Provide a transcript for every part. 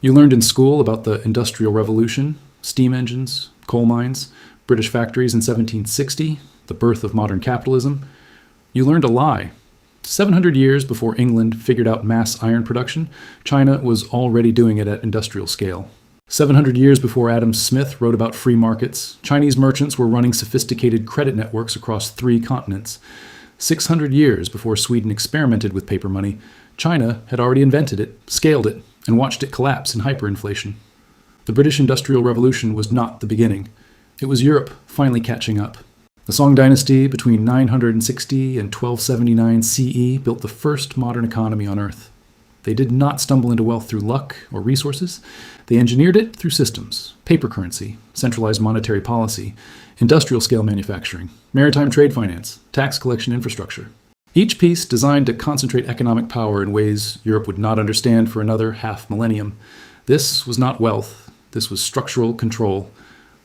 You learned in school about the Industrial Revolution, steam engines, coal mines, British factories in 1760, the birth of modern capitalism. You learned a lie. 700 years before England figured out mass iron production, China was already doing it at industrial scale. 700 years before Adam Smith wrote about free markets, Chinese merchants were running sophisticated credit networks across 3 continents. 600 years before Sweden experimented with paper money, China had already invented it, scaled it, and watched it collapse in hyperinflation. The British Industrial Revolution was not the beginning. It was Europe finally catching up. The Song Dynasty between 960 and 1279 CE built the first modern economy on Earth. They did not stumble into wealth through luck or resources. They engineered it through systems, paper currency, centralized monetary policy, industrial-scale manufacturing, maritime trade finance, tax collection infrastructure. Each piece designed to concentrate economic power in ways Europe would not understand for another half-millennium. This was not wealth. This was structural control.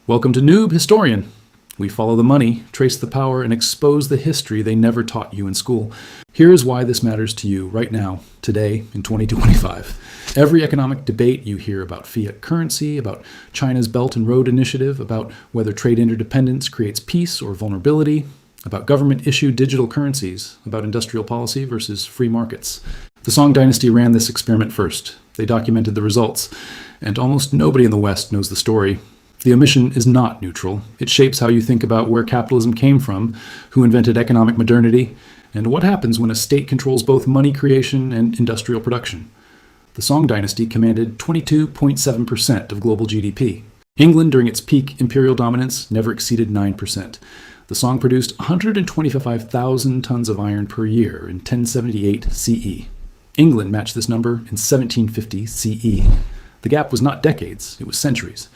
Welcome to Noob, historian. We follow the money, trace the power, and expose the history they never taught you in school. Here is why this matters to you right now, today, in 2025. Every economic debate you hear about fiat currency, about China's Belt and Road Initiative, about whether trade interdependence creates peace or vulnerability, about government-issued digital currencies, about industrial policy versus free markets. The Song Dynasty ran this experiment first. They documented the results, and almost nobody in the West knows the story. The omission is not neutral. It shapes how you think about where capitalism came from, who invented economic modernity, and what happens when a state controls both money creation and industrial production. The Song Dynasty commanded 22.7% of global GDP. England, during its peak imperial dominance, never exceeded 9%. The Song produced 125,000 tons of iron per year in 1078 CE. England matched this number in 1750 CE. The gap was not decades, it was centuries.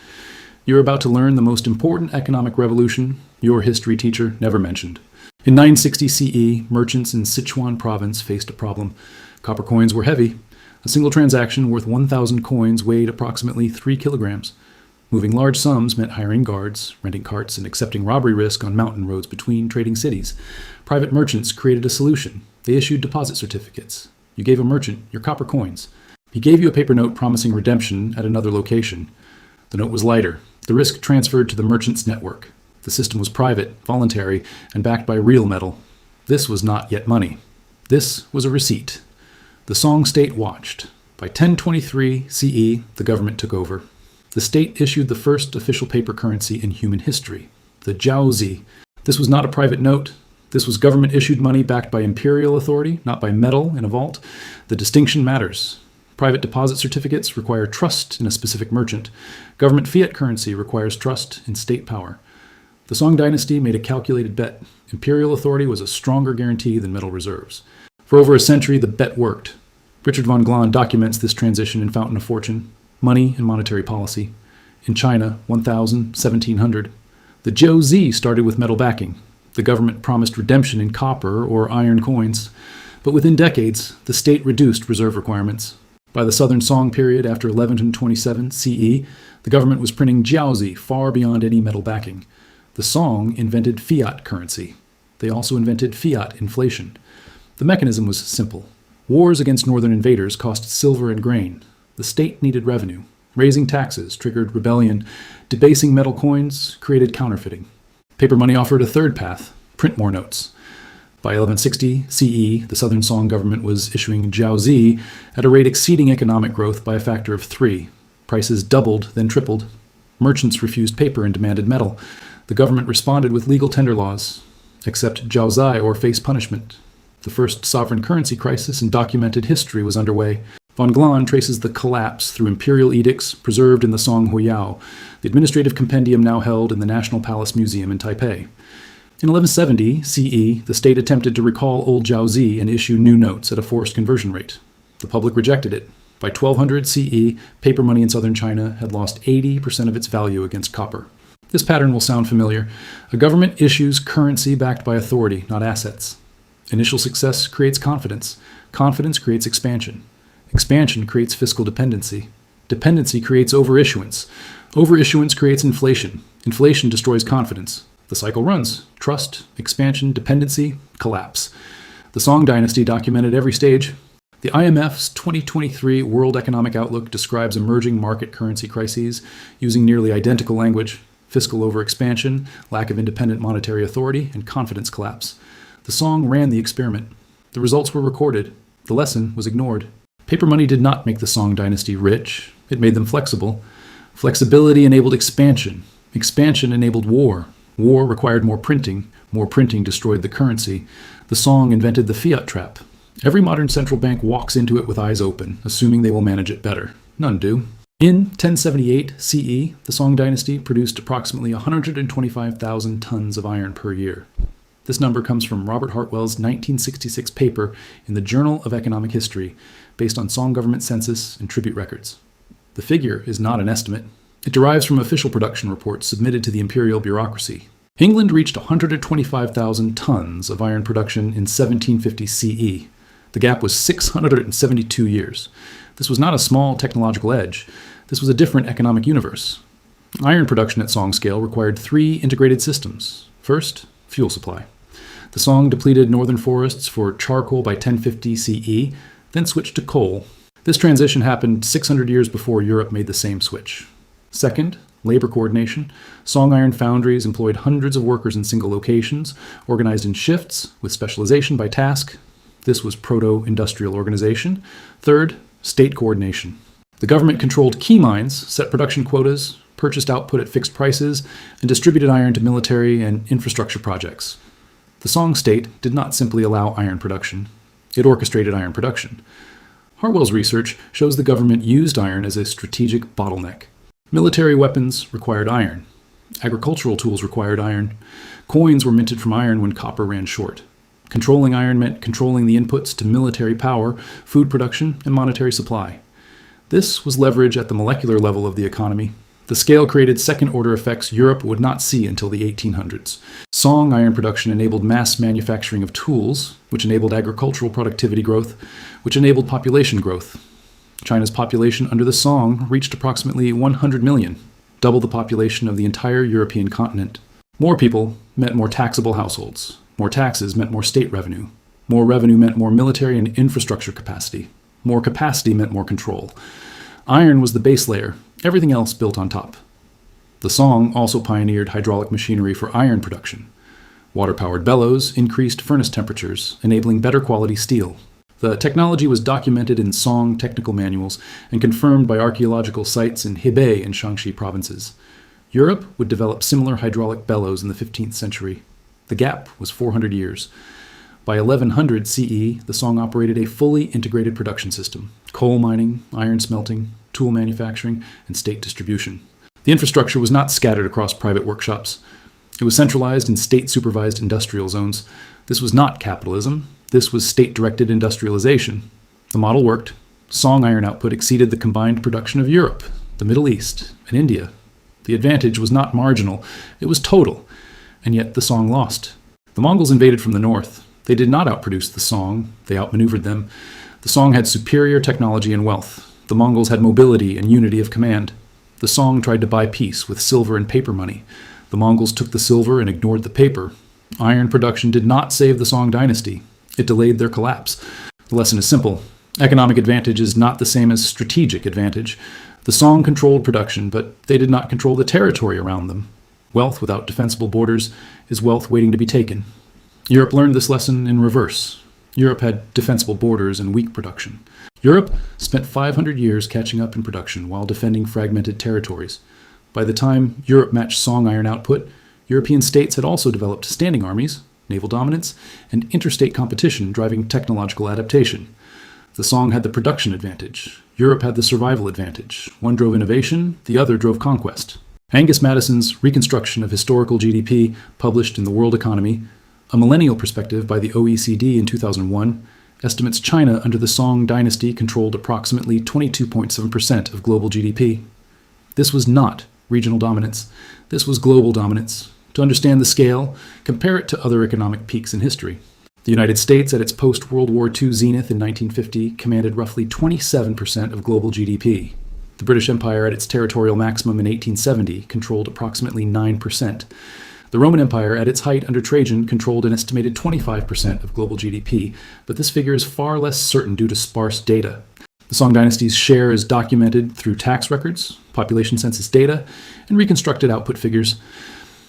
You're about to learn the most important economic revolution your history teacher never mentioned. In 960 CE, merchants in Sichuan province faced a problem. Copper coins were heavy. A single transaction worth 1,000 coins weighed approximately 3 kilograms. Moving large sums meant hiring guards, renting carts, and accepting robbery risk on mountain roads between trading cities. Private merchants created a solution. They issued deposit certificates. You gave a merchant your copper coins. He gave you a paper note promising redemption at another location. The note was lighter. The risk transferred to the merchant's network. The system was private, voluntary, and backed by real metal. This was not yet money. This was a receipt. The Song state watched. By 1023 CE, the government took over. The state issued the first official paper currency in human history, the jiaozi. This was not a private note. This was government-issued money backed by imperial authority, not by metal in a vault. The distinction matters. Private deposit certificates require trust in a specific merchant. Government fiat currency requires trust in state power. The Song Dynasty made a calculated bet. Imperial authority was a stronger guarantee than metal reserves. For over a century, the bet worked. Richard von Glahn documents this transition in Fountain of Fortune. Money and monetary policy. In China, 1700. The jiaozi started with metal backing. The government promised redemption in copper or iron coins. But within decades, the state reduced reserve requirements. By the Southern Song period, after 1127 CE, the government was printing jiaozi far beyond any metal backing. The Song invented fiat currency. They also invented fiat inflation. The mechanism was simple. Wars against northern invaders cost silver and grain. The state needed revenue. Raising taxes triggered rebellion. Debasing metal coins created counterfeiting. Paper money offered a third path: print more notes. By 1160 CE, the Southern Song government was issuing jiaozi at a rate exceeding economic growth by a factor of 3. Prices doubled, then tripled. Merchants refused paper and demanded metal. The government responded with legal tender laws. Accept jiaozai or face punishment. The first sovereign currency crisis in documented history was underway. Von Glahn traces the collapse through imperial edicts preserved in the Song Huiyao, the administrative compendium now held in the National Palace Museum in Taipei. In 1170 CE, the state attempted to recall old jiaozi and issue new notes at a forced conversion rate. The public rejected it. By 1200 CE, paper money in southern China had lost 80% of its value against copper. This pattern will sound familiar. A government issues currency backed by authority, not assets. Initial success creates confidence. Confidence creates expansion. Expansion creates fiscal dependency. Dependency creates overissuance. Overissuance creates inflation. Inflation destroys confidence. The cycle runs. Trust, expansion, dependency, collapse. The Song Dynasty documented every stage. The IMF's 2023 World Economic Outlook describes emerging market currency crises using nearly identical language: fiscal overexpansion, lack of independent monetary authority, and confidence collapse. The song ran the experiment. The results were recorded. The lesson was ignored. Paper money did not make the Song Dynasty rich. It made them flexible. Flexibility enabled expansion. Expansion enabled war. War required more printing. More printing destroyed the currency. The song invented the fiat trap. Every modern central bank walks into it with eyes open, assuming they will manage it better. None do. In 1078 CE, the Song Dynasty produced approximately 125,000 tons of iron per year. This number comes from Robert Hartwell's 1966 paper in the Journal of Economic History, based on Song government census and tribute records. The figure is not an estimate. It derives from official production reports submitted to the imperial bureaucracy. England reached 125,000 tons of iron production in 1750 CE. The gap was 672 years. This was not a small technological edge. This was a different economic universe. Iron production at Song scale required 3 integrated systems. First, fuel supply. The Song depleted northern forests for charcoal by 1050 CE, then switched to coal. This transition happened 600 years before Europe made the same switch. Second, labor coordination. Song iron foundries employed hundreds of workers in single locations, organized in shifts with specialization by task. This was proto-industrial organization. Third, state coordination. The government controlled key mines, set production quotas, purchased output at fixed prices, and distributed iron to military and infrastructure projects. The Song state did not simply allow iron production. It orchestrated iron production. Hartwell's research shows the government used iron as a strategic bottleneck. Military weapons required iron. Agricultural tools required iron. Coins were minted from iron when copper ran short. Controlling iron meant controlling the inputs to military power, food production, and monetary supply. This was leverage at the molecular level of the economy. The scale created second-order effects Europe would not see until the 1800s. Song iron production enabled mass manufacturing of tools, which enabled agricultural productivity growth, which enabled population growth. China's population under the Song reached approximately 100 million, double the population of the entire European continent. More people meant more taxable households. More taxes meant more state revenue. More revenue meant more military and infrastructure capacity. More capacity meant more control. Iron was the base layer, everything else built on top. The Song also pioneered hydraulic machinery for iron production. Water-powered bellows increased furnace temperatures, enabling better quality steel. The technology was documented in Song technical manuals and confirmed by archaeological sites in Hebei and Shaanxi provinces. Europe would develop similar hydraulic bellows in the 15th century. The gap was 400 years. By 1100 CE, the Song operated a fully integrated production system: coal mining, iron smelting, tool manufacturing, and state distribution. The infrastructure was not scattered across private workshops. It was centralized in state-supervised industrial zones. This was not capitalism. This was state-directed industrialization. The model worked. Song iron output exceeded the combined production of Europe, the Middle East, and India. The advantage was not marginal. It was total. And yet the Song lost. The Mongols invaded from the north. They did not outproduce the Song. They outmaneuvered them. The Song had superior technology and wealth. The Mongols had mobility and unity of command. The Song tried to buy peace with silver and paper money. The Mongols took the silver and ignored the paper. Iron production did not save the Song dynasty. It delayed their collapse. The lesson is simple. Economic advantage is not the same as strategic advantage. The Song controlled production, but they did not control the territory around them. Wealth without defensible borders is wealth waiting to be taken. Europe learned this lesson in reverse. Europe had defensible borders and weak production. Europe spent 500 years catching up in production while defending fragmented territories. By the time Europe matched Song iron output, European states had also developed standing armies, naval dominance, and interstate competition driving technological adaptation. The Song had the production advantage. Europe had the survival advantage. One drove innovation, the other drove conquest. Angus Madison's Reconstruction of Historical GDP, published in The World Economy, a millennial perspective by the OECD in 2001, estimates China under the Song dynasty controlled approximately 22.7% of global GDP. This was not regional dominance. This was global dominance. To understand the scale, compare it to other economic peaks in history. The United States, at its post-World War II zenith in 1950, commanded roughly 27% of global GDP. The British Empire, at its territorial maximum in 1870, controlled approximately 9%. The Roman Empire, at its height under Trajan, controlled an estimated 25% of global GDP, but this figure is far less certain due to sparse data. The Song Dynasty's share is documented through tax records, population census data, and reconstructed output figures.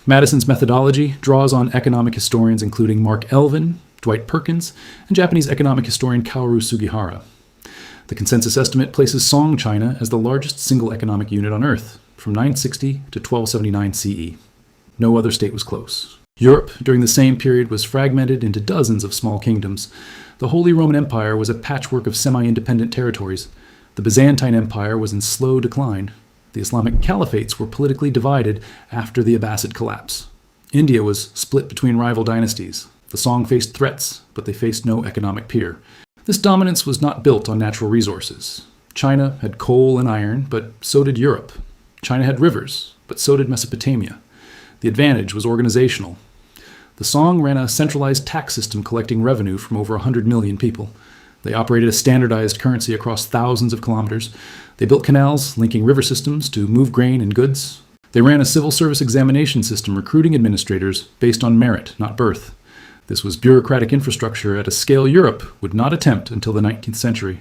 Madison's methodology draws on economic historians including Mark Elvin, Dwight Perkins, and Japanese economic historian Kaoru Sugihara. The consensus estimate places Song China as the largest single economic unit on Earth, from 960 to 1279 CE. No other state was close. Europe, during the same period, was fragmented into dozens of small kingdoms. The Holy Roman Empire was a patchwork of semi-independent territories. The Byzantine Empire was in slow decline. The Islamic caliphates were politically divided after the Abbasid collapse. India was split between rival dynasties. The Song faced threats, but they faced no economic peer. This dominance was not built on natural resources. China had coal and iron, but so did Europe. China had rivers, but so did Mesopotamia. The advantage was organizational. The Song ran a centralized tax system collecting revenue from over 100 million people. They operated a standardized currency across thousands of kilometers. They built canals linking river systems to move grain and goods. They ran a civil service examination system recruiting administrators based on merit, not birth. This was bureaucratic infrastructure at a scale Europe would not attempt until the 19th century.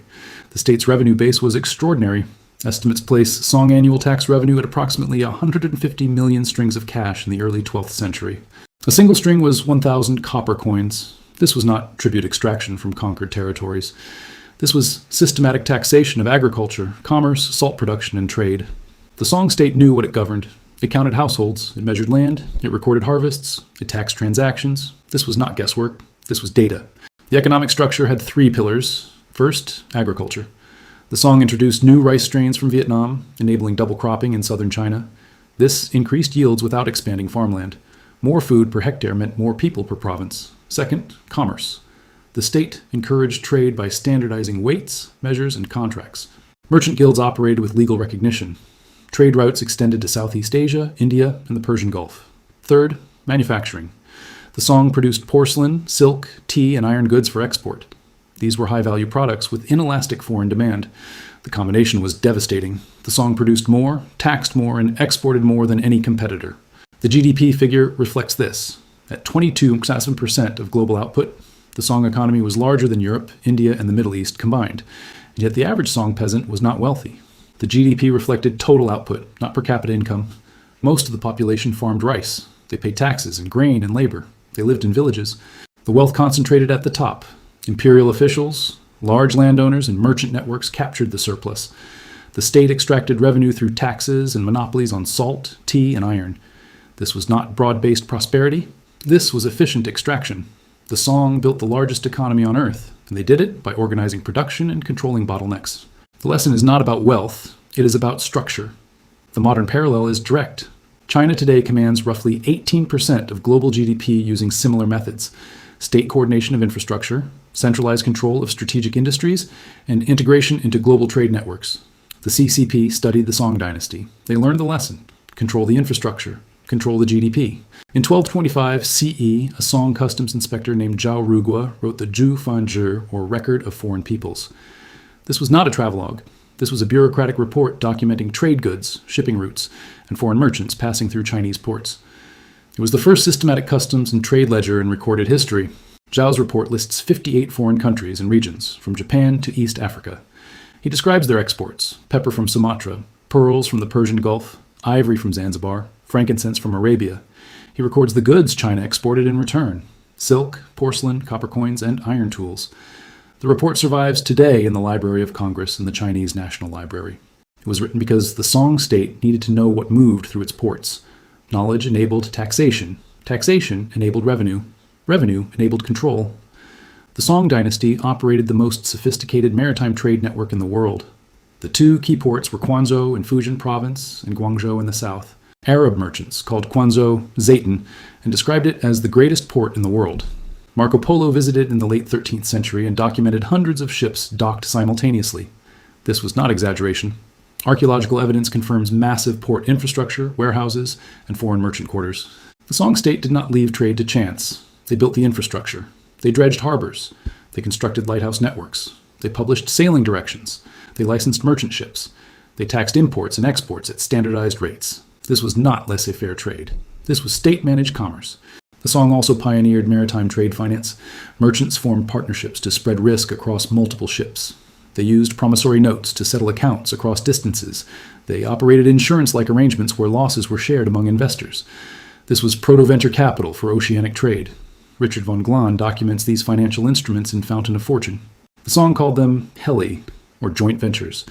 The state's revenue base was extraordinary. Estimates place Song annual tax revenue at approximately 150 million strings of cash in the early 12th century. A single string was 1,000 copper coins. This was not tribute extraction from conquered territories. This was systematic taxation of agriculture, commerce, salt production, and trade. The Song state knew what it governed. It counted households, it measured land, it recorded harvests, it taxed transactions. This was not guesswork, this was data. The economic structure had three pillars. First, agriculture. The Song introduced new rice strains from Vietnam, enabling double cropping in southern China. This increased yields without expanding farmland. More food per hectare meant more people per province. Second, commerce. The state encouraged trade by standardizing weights, measures, and contracts. Merchant guilds operated with legal recognition. Trade routes extended to Southeast Asia, India, and the Persian Gulf. Third, manufacturing. The Song produced porcelain, silk, tea, and iron goods for export. These were high-value products with inelastic foreign demand. The combination was devastating. The Song produced more, taxed more, and exported more than any competitor. The GDP figure reflects this. At 22% of global output, the Song economy was larger than Europe, India, and the Middle East combined. And yet the average Song peasant was not wealthy. The GDP reflected total output, not per capita income. Most of the population farmed rice. They paid taxes and grain and labor. They lived in villages. The wealth concentrated at the top. Imperial officials, large landowners, and merchant networks captured the surplus. The state extracted revenue through taxes and monopolies on salt, tea, and iron. This was not broad-based prosperity. This was efficient extraction. The Song built the largest economy on Earth, and they did it by organizing production and controlling bottlenecks. The lesson is not about wealth, it is about structure. The modern parallel is direct. China today commands roughly 18% of global GDP using similar methods: state coordination of infrastructure, centralized control of strategic industries, and integration into global trade networks. The CCP studied the Song Dynasty. They learned the lesson: control the infrastructure, control the GDP. In 1225 CE, a Song customs inspector named Zhao Rugua wrote the Zhu Fanzhi, or Record of Foreign Peoples. This was not a travelogue. This was a bureaucratic report documenting trade goods, shipping routes, and foreign merchants passing through Chinese ports. It was the first systematic customs and trade ledger in recorded history. Zhao's report lists 58 foreign countries and regions, from Japan to East Africa. He describes their exports: pepper from Sumatra, pearls from the Persian Gulf, ivory from Zanzibar, frankincense from Arabia. He records the goods China exported in return: silk, porcelain, copper coins, and iron tools. The report survives today in the Library of Congress and the Chinese National Library. It was written because the Song state needed to know what moved through its ports. Knowledge enabled taxation. Taxation enabled revenue. Revenue enabled control. The Song dynasty operated the most sophisticated maritime trade network in the world. The two key ports were Quanzhou in Fujian province and Guangzhou in the south. Arab merchants called Quanzhou Zaytun and described it as the greatest port in the world. Marco Polo visited in the late 13th century and documented hundreds of ships docked simultaneously. This was not exaggeration. Archaeological evidence confirms massive port infrastructure, warehouses, and foreign merchant quarters. The Song state did not leave trade to chance. They built the infrastructure. They dredged harbors. They constructed lighthouse networks. They published sailing directions. They licensed merchant ships. They taxed imports and exports at standardized rates. This was not laissez-faire trade. This was state-managed commerce. The Song also pioneered maritime trade finance. Merchants formed partnerships to spread risk across multiple ships. They used promissory notes to settle accounts across distances. They operated insurance-like arrangements where losses were shared among investors. This was proto-venture capital for oceanic trade. Richard von Glahn documents these financial instruments in Fountain of Fortune. The Song called them heli, or joint ventures.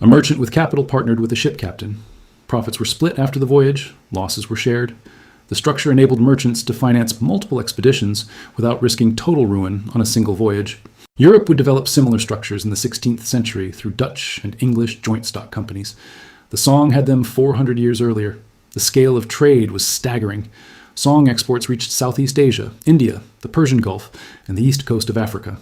A merchant with capital partnered with a ship captain. Profits were split after the voyage, losses were shared. The structure enabled merchants to finance multiple expeditions without risking total ruin on a single voyage. Europe would develop similar structures in the 16th century through Dutch and English joint stock companies. The Song had them 400 years earlier. The scale of trade was staggering. Song exports reached Southeast Asia, India, the Persian Gulf, and the east coast of Africa.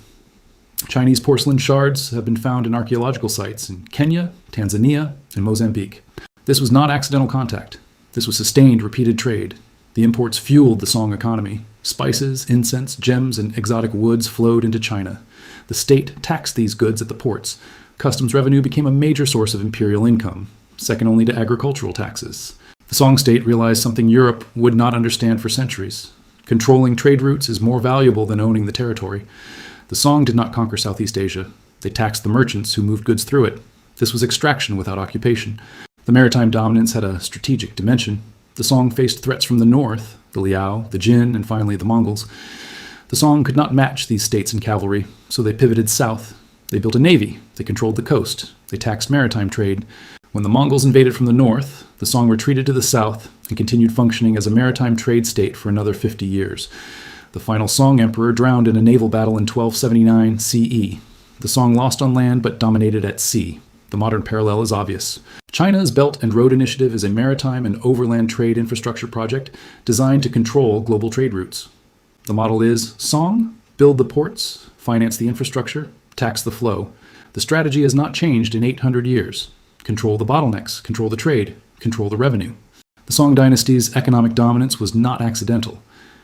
Chinese porcelain shards have been found in archaeological sites in Kenya, Tanzania, and Mozambique. This was not accidental contact. This was sustained, repeated trade. The imports fueled the Song economy. Spices, incense, gems, and exotic woods flowed into China. The state taxed these goods at the ports. Customs revenue became a major source of imperial income, second only to agricultural taxes. The Song state realized something Europe would not understand for centuries. Controlling trade routes is more valuable than owning the territory. The Song did not conquer Southeast Asia. They taxed the merchants who moved goods through it. This was extraction without occupation. The maritime dominance had a strategic dimension. The Song faced threats from the north, the Liao, the Jin, and finally the Mongols. The Song could not match these states in cavalry, so they pivoted south. They built a navy. They controlled the coast. They taxed maritime trade. When the Mongols invaded from the north, the Song retreated to the south and continued functioning as a maritime trade state for another 50 years. The final Song emperor drowned in a naval battle in 1279 CE. The Song lost on land but dominated at sea. The modern parallel is obvious. China's Belt and Road Initiative is a maritime and overland trade infrastructure project designed to control global trade routes. The model is Song, build the ports, finance the infrastructure, tax the flow. The strategy has not changed in 800 years. Control the bottlenecks, control the trade, control the revenue. The Song Dynasty's economic dominance was not accidental.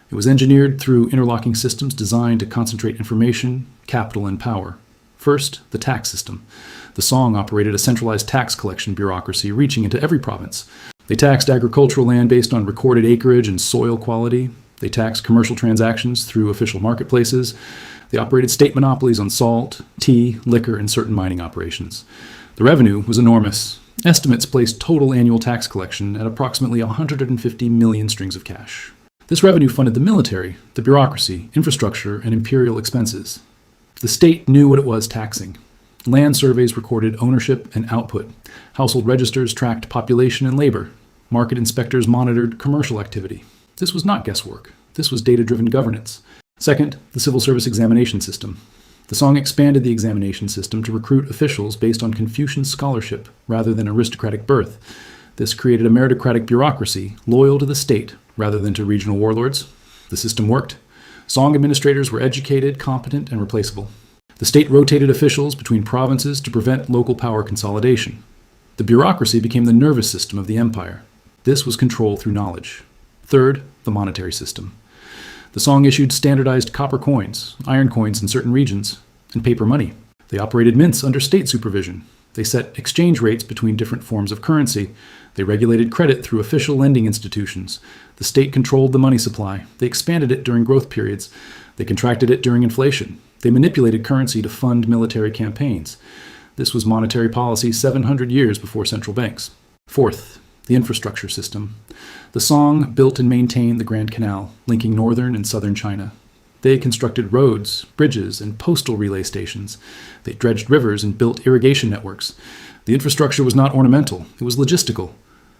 It was engineered through interlocking systems designed to concentrate information, capital, and power. First, the tax system. The Song operated a centralized tax collection bureaucracy reaching into every province. They taxed agricultural land based on recorded acreage and soil quality. They taxed commercial transactions through official marketplaces. They operated state monopolies on salt, tea, liquor, and certain mining operations. The revenue was enormous. Estimates placed total annual tax collection at approximately 150 million strings of cash. This revenue funded the military, the bureaucracy, infrastructure, and imperial expenses. The state knew what it was taxing. Land surveys recorded ownership and output. Household registers tracked population and labor. Market inspectors monitored commercial activity. This was not guesswork. This was data-driven governance. Second, the civil service examination system. The Song expanded the examination system to recruit officials based on Confucian scholarship rather than aristocratic birth. This created a meritocratic bureaucracy loyal to the state rather than to regional warlords. The system worked. Song administrators were educated, competent, and replaceable. The state rotated officials between provinces to prevent local power consolidation. The bureaucracy became the nervous system of the empire. This was control through knowledge. Third, the monetary system. The Song issued standardized copper coins, iron coins in certain regions, and paper money. They operated mints under state supervision. They set exchange rates between different forms of currency. They regulated credit through official lending institutions. The state controlled the money supply. They expanded it during growth periods. They contracted it during inflation. They manipulated currency to fund military campaigns. This was monetary policy 700 years before central banks. Fourth, the infrastructure system. The Song built and maintained the Grand Canal, linking northern and southern China. They constructed roads, bridges, and postal relay stations. They dredged rivers and built irrigation networks. The infrastructure was not ornamental, it was logistical.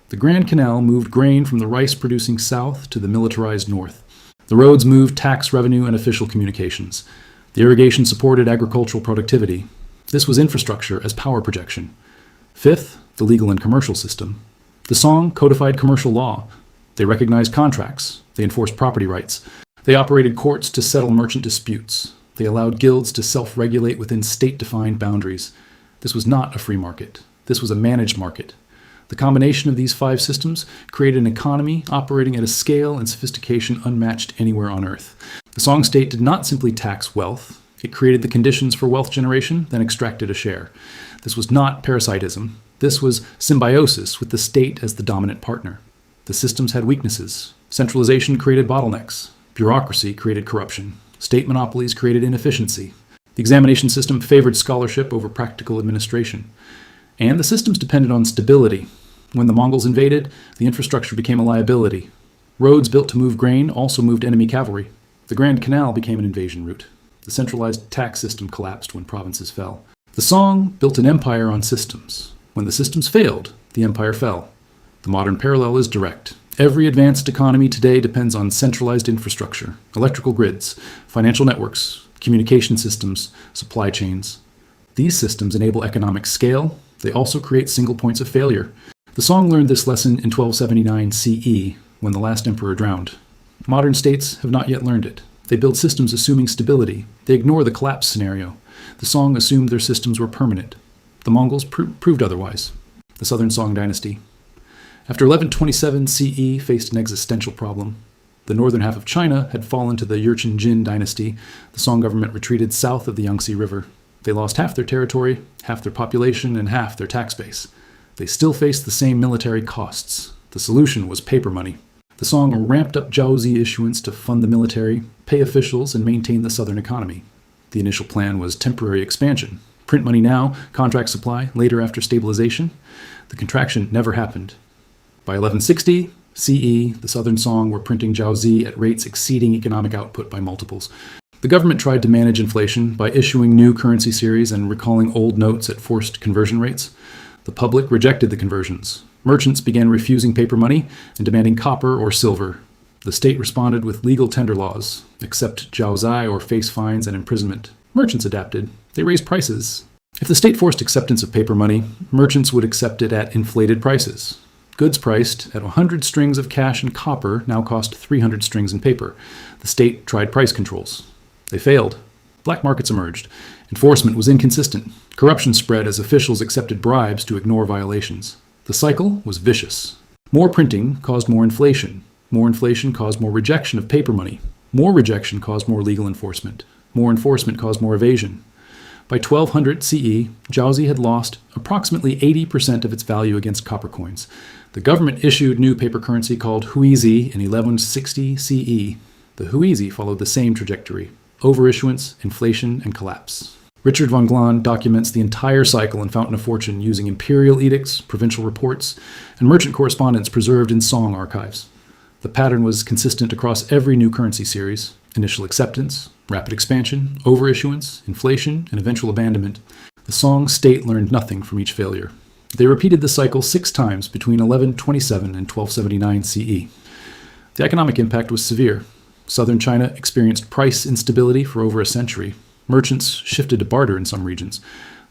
The Grand Canal moved grain from the rice-producing south to the militarized north. The roads moved tax revenue and official communications. The irrigation supported agricultural productivity. This was infrastructure as power projection. Fifth, the legal and commercial system. The Song codified commercial law. They recognized contracts. They enforced property rights. They operated courts to settle merchant disputes. They allowed guilds to self-regulate within state-defined boundaries. This was not a free market. This was a managed market. The combination of these 5 systems created an economy operating at a scale and sophistication unmatched anywhere on Earth. The Song state did not simply tax wealth. It created the conditions for wealth generation, then extracted a share. This was not parasitism. This was symbiosis with the state as the dominant partner. The systems had weaknesses. Centralization created bottlenecks. Bureaucracy created corruption. State monopolies created inefficiency. The examination system favored scholarship over practical administration. And the systems depended on stability. When the Mongols invaded, the infrastructure became a liability. Roads built to move grain also moved enemy cavalry. The Grand Canal became an invasion route. The centralized tax system collapsed when provinces fell. The Song built an empire on systems. When the systems failed, the empire fell. The modern parallel is direct. Every advanced economy today depends on centralized infrastructure, electrical grids, financial networks, communication systems, supply chains. These systems enable economic scale. They also create single points of failure. The Song learned this lesson in 1279 CE, when the last emperor drowned. Modern states have not yet learned it. They build systems assuming stability. They ignore the collapse scenario. The Song assumed their systems were permanent. The Mongols proved otherwise. The Southern Song Dynasty. After 1127 CE faced an existential problem. The northern half of China had fallen to the Jurchen Jin dynasty. The Song government retreated south of the Yangtze River. They lost half their territory, half their population, and half their tax base. They still faced the same military costs. The solution was paper money. The Song ramped up jiaozi issuance to fund the military, pay officials, and maintain the southern economy. The initial plan was temporary expansion. Print money now, contract supply, later after stabilization. The contraction never happened. By 1160 CE, the Southern Song were printing jiaozi at rates exceeding economic output by multiples. The government tried to manage inflation by issuing new currency series and recalling old notes at forced conversion rates. The public rejected the conversions. Merchants began refusing paper money and demanding copper or silver. The state responded with legal tender laws, accept jiaozai or face fines and imprisonment. Merchants adapted. They raised prices. If the state forced acceptance of paper money, merchants would accept it at inflated prices. Goods priced at 100 strings of cash and copper now cost 300 strings in paper. The state tried price controls. They failed. Black markets emerged. Enforcement was inconsistent. Corruption spread as officials accepted bribes to ignore violations. The cycle was vicious. More printing caused more inflation. More inflation caused more rejection of paper money. More rejection caused more legal enforcement. More enforcement caused more evasion. By 1200 CE, jiaozi had lost approximately 80% of its value against copper coins. The government issued new paper currency called huizi in 1160 CE. The huizi followed the same trajectory: overissuance, inflation, and collapse. Richard von Glahn documents the entire cycle in Fountain of Fortune using imperial edicts, provincial reports, and merchant correspondence preserved in Song archives. The pattern was consistent across every new currency series: initial acceptance, rapid expansion, overissuance, inflation, and eventual abandonment. The Song state learned nothing from each failure. They repeated the cycle 6 times between 1127 and 1279 CE. The economic impact was severe. Southern China experienced price instability for over a century. Merchants shifted to barter in some regions.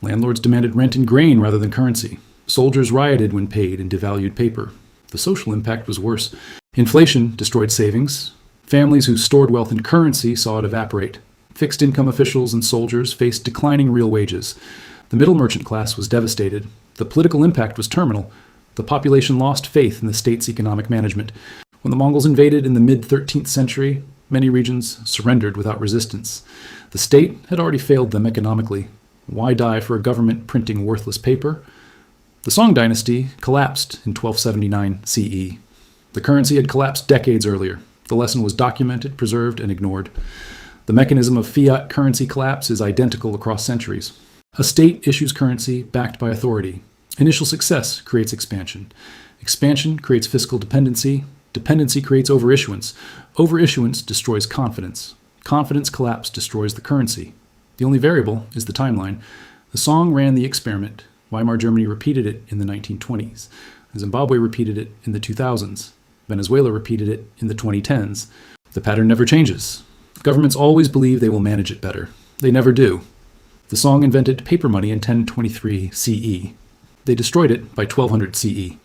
Landlords demanded rent in grain rather than currency. Soldiers rioted when paid and devalued paper. The social impact was worse. Inflation destroyed savings. Families who stored wealth in currency saw it evaporate. Fixed income officials and soldiers faced declining real wages. The middle merchant class was devastated. The political impact was terminal. The population lost faith in the state's economic management. When the Mongols invaded in the mid-13th century, many regions surrendered without resistance. The state had already failed them economically. Why die for a government printing worthless paper? The Song Dynasty collapsed in 1279 CE. The currency had collapsed decades earlier. The lesson was documented, preserved, and ignored. The mechanism of fiat currency collapse is identical across centuries. A state issues currency backed by authority. Initial success creates expansion. Expansion creates fiscal dependency. Dependency creates overissuance. Overissuance destroys confidence. Confidence collapse destroys the currency. The only variable is the timeline. The Song ran the experiment. Weimar Germany repeated it in the 1920s. Zimbabwe repeated it in the 2000s. Venezuela repeated it in the 2010s. The pattern never changes. Governments always believe they will manage it better. They never do. The Song invented paper money in 1023 CE. They destroyed it by 1200 CE.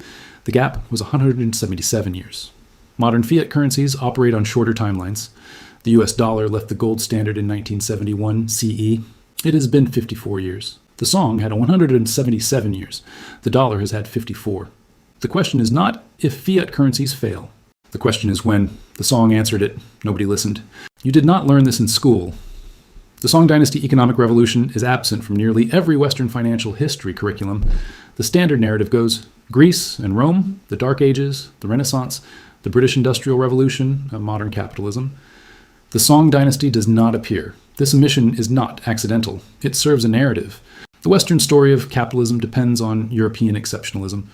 The gap was 177 years. Modern fiat currencies operate on shorter timelines. The US dollar left the gold standard in 1971 CE. It has been 54 years. The Song had 177 years. The dollar has had 54. The question is not if fiat currencies fail. The question is when. The Song answered it. Nobody listened. You did not learn this in school. The Song Dynasty economic revolution is absent from nearly every Western financial history curriculum. The standard narrative goes Greece and Rome, the Dark Ages, the Renaissance, the British Industrial Revolution, modern capitalism. The Song Dynasty does not appear. This omission is not accidental. It serves a narrative. The Western story of capitalism depends on European exceptionalism.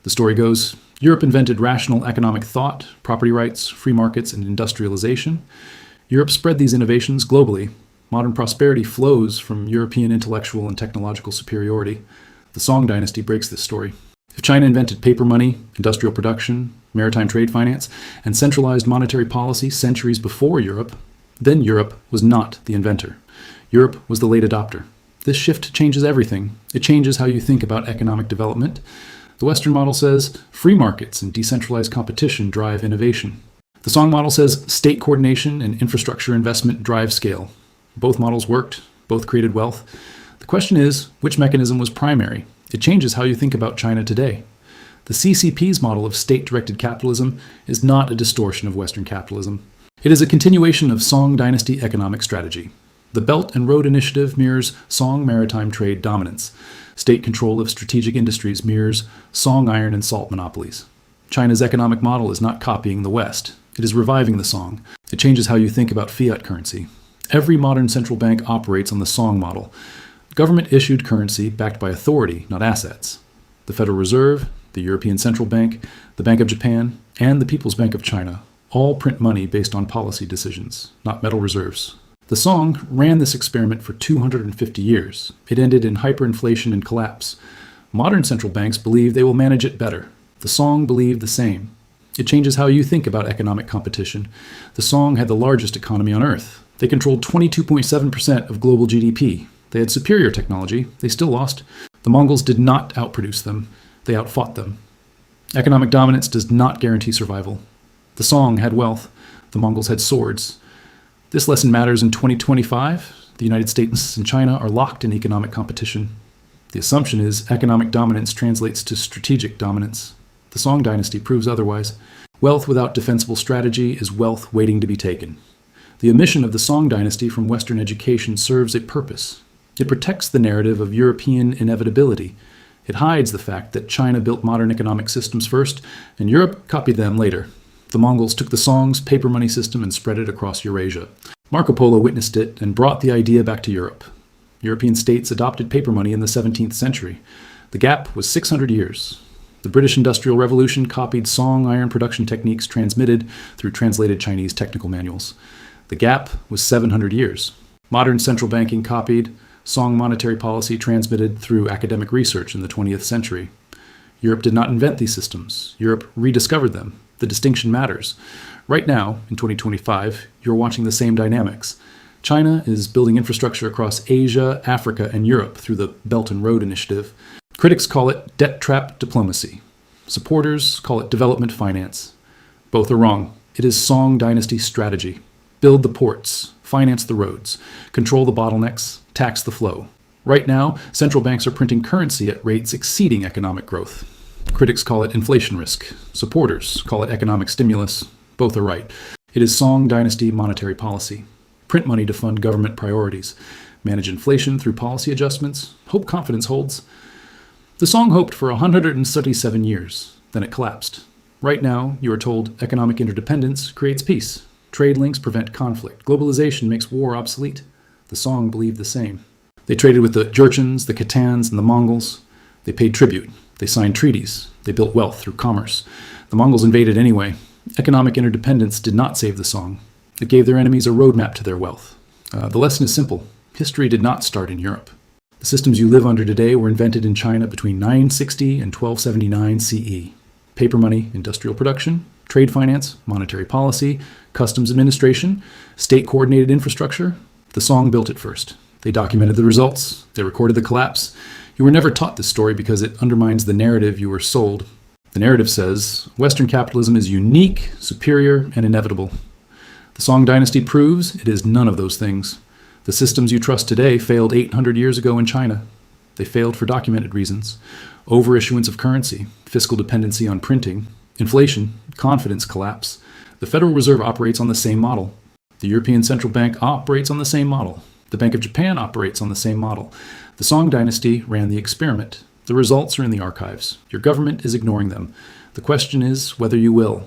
The story goes, Europe invented rational economic thought, property rights, free markets, and industrialization. Europe spread these innovations globally. Modern prosperity flows from European intellectual and technological superiority. The Song Dynasty breaks this story. If China invented paper money, industrial production, maritime trade finance, and centralized monetary policy centuries before Europe, then Europe was not the inventor. Europe was the late adopter. This shift changes everything. It changes how you think about economic development. The Western model says free markets and decentralized competition drive innovation. The Song model says state coordination and infrastructure investment drive scale. Both models worked. Both created wealth. The question is, which mechanism was primary? It changes how you think about China today. The CCP's model of state-directed capitalism is not a distortion of Western capitalism. It is a continuation of Song Dynasty economic strategy. The Belt and Road Initiative mirrors Song maritime trade dominance. State control of strategic industries mirrors Song iron and salt monopolies. China's economic model is not copying the West. It is reviving the Song. It changes how you think about fiat currency. Every modern central bank operates on the Song model. Government-issued currency backed by authority, not assets. The Federal Reserve, the European Central Bank, the Bank of Japan, and the People's Bank of China all print money based on policy decisions, not metal reserves. The Song ran this experiment for 250 years. It ended in hyperinflation and collapse. Modern central banks believe they will manage it better. The Song believed the same. It changes how you think about economic competition. The Song had the largest economy on Earth. They controlled 22.7% of global GDP. They had superior technology. They still lost. The Mongols did not outproduce them. They outfought them. Economic dominance does not guarantee survival. The Song had wealth. The Mongols had swords. This lesson matters in 2025. The United States and China are locked in economic competition. The assumption is economic dominance translates to strategic dominance. The Song Dynasty proves otherwise. Wealth without defensible strategy is wealth waiting to be taken. The omission of the Song Dynasty from Western education serves a purpose. It protects the narrative of European inevitability. It hides the fact that China built modern economic systems first, and Europe copied them later. The Mongols took the Song's paper money system and spread it across Eurasia. Marco Polo witnessed it and brought the idea back to Europe. European states adopted paper money in the 17th century. The gap was 600 years. The British Industrial Revolution copied Song iron production techniques transmitted through translated Chinese technical manuals. The gap was 700 years. Modern central banking copied Song monetary policy transmitted through academic research in the 20th century. Europe did not invent these systems. Europe rediscovered them. The distinction matters. Right now, in 2025, you're watching the same dynamics. China is building infrastructure across Asia, Africa, and Europe through the Belt and Road Initiative. Critics call it debt trap diplomacy. Supporters call it development finance. Both are wrong. It is Song Dynasty strategy. Build the ports, finance the roads, control the bottlenecks, tax the flow. Right now, central banks are printing currency at rates exceeding economic growth. Critics call it inflation risk. Supporters call it economic stimulus. Both are right. It is Song Dynasty monetary policy. Print money to fund government priorities. Manage inflation through policy adjustments. Hope confidence holds. The Song hoped for 137 years. Then it collapsed. Right now, you are told economic interdependence creates peace. Trade links prevent conflict. Globalization makes war obsolete. The Song believed the same. They traded with the Jurchens, the Khitans, and the Mongols. They paid tribute. They signed treaties. They built wealth through commerce. The Mongols invaded anyway. Economic interdependence did not save the Song. It gave their enemies a roadmap to their wealth. The lesson is simple. History did not start in Europe. The systems you live under today were invented in China between 960 and 1279 CE. Paper money, industrial production, trade finance, monetary policy, customs administration, state-coordinated infrastructure. The Song built it first. They documented the results. They recorded the collapse. You were never taught this story because it undermines the narrative you were sold. The narrative says, Western capitalism is unique, superior, and inevitable. The Song Dynasty proves it is none of those things. The systems you trust today failed 800 years ago in China. They failed for documented reasons. Overissuance of currency, fiscal dependency on printing, inflation, confidence collapse. The Federal Reserve operates on the same model. The European Central Bank operates on the same model. The Bank of Japan operates on the same model. The Song Dynasty ran the experiment. The results are in the archives. Your government is ignoring them. The question is whether you will.